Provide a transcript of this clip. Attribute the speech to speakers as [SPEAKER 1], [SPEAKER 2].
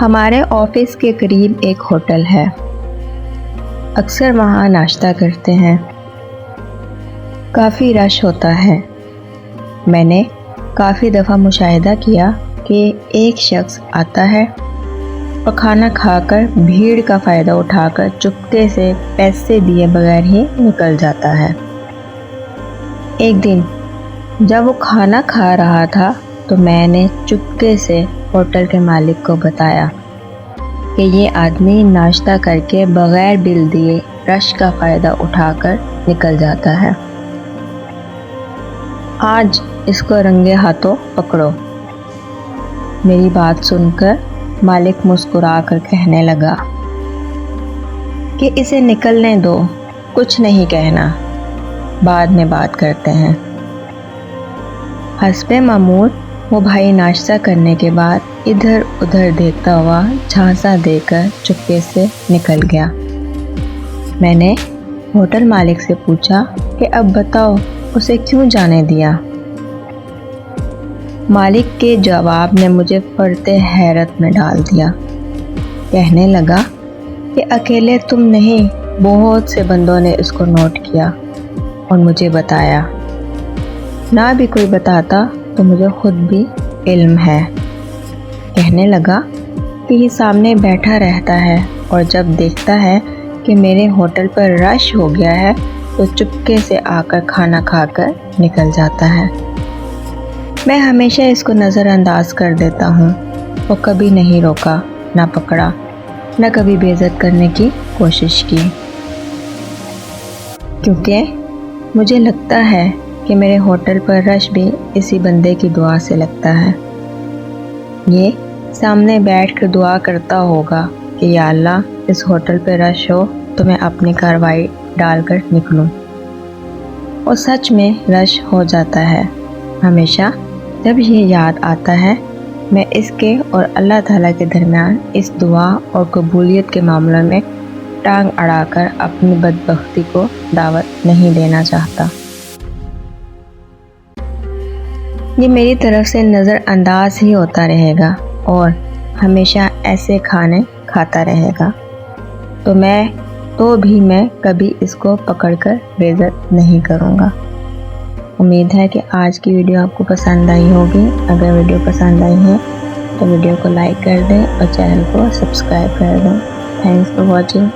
[SPEAKER 1] ہمارے آفس کے قریب ایک ہوٹل ہے، اکثر وہاں ناشتہ کرتے ہیں۔ کافی رش ہوتا ہے۔ میں نے کافی دفعہ مشاہدہ کیا کہ ایک شخص آتا ہے اور کھانا کھا کر بھیڑ کا فائدہ اٹھا کر چپکے سے پیسے دیے بغیر ہی نکل جاتا ہے۔ ایک دن جب وہ کھانا کھا رہا تھا تو میں نے چپکے سے ہوٹل کے مالک کو بتایا کہ یہ آدمی ناشتہ کر کے بغیر بل دیے رش کا فائدہ اٹھا کر نکل جاتا ہے۔ آج اس کو رنگے ہاتھوں پکڑو۔ میری بات سن کر مالک مسکرا کر کہنے لگا کہ اسے نکلنے دو، کچھ نہیں کہنا، بعد میں بات کرتے ہیں۔ حسب معمول وہ بھائی ناشتہ کرنے کے بعد ادھر ادھر دیکھتا ہوا جھانسا دے کر چپکے سے نکل گیا۔ میں نے ہوٹل مالک سے پوچھا کہ اب بتاؤ اسے کیوں جانے دیا؟ مالک کے جواب نے مجھے فرتے حیرت میں ڈال دیا۔ کہنے لگا کہ اکیلے تم نہیں، بہت سے بندوں نے اس کو نوٹ کیا اور مجھے بتایا۔ نہ بھی کوئی بتاتا تو مجھے خود بھی علم ہے۔ کہنے لگا کہ یہ سامنے بیٹھا رہتا ہے اور جب دیکھتا ہے کہ میرے ہوٹل پر رش ہو گیا ہے تو چپکے سے آ کر کھانا کھا کر نکل جاتا ہے۔ میں ہمیشہ اس کو نظر انداز کر دیتا ہوں۔ وہ کبھی نہیں روکا، نہ پکڑا، نہ کبھی بے عزت کرنے کی کوشش کی، کیونکہ مجھے لگتا ہے کہ میرے ہوٹل پر رش بھی اسی بندے کی دعا سے لگتا ہے۔ یہ سامنے بیٹھ کر دعا کرتا ہوگا کہ یا اللہ اس ہوٹل پہ رش ہو تو میں اپنی کارروائی ڈال کر نکلوں۔ اور سچ میں رش ہو جاتا ہے۔ ہمیشہ جب یہ یاد آتا ہے میں اس کے اور اللہ تعالیٰ کے درمیان اس دعا اور قبولیت کے معاملے میں ٹانگ اڑا کر اپنی بدبختی کو دعوت نہیں دینا چاہتا۔ یہ میری طرف سے نظر انداز ہی ہوتا رہے گا اور ہمیشہ ایسے کھانے کھاتا رہے گا، تو میں کبھی اس کو پکڑ کر بے عزت نہیں کروں گا۔ امید ہے کہ آج کی ویڈیو آپ کو پسند آئی ہوگی۔ اگر ویڈیو پسند آئی ہے تو ویڈیو کو لائک کر دیں اور چینل کو سبسکرائب کر دیں۔ Thanks for watching.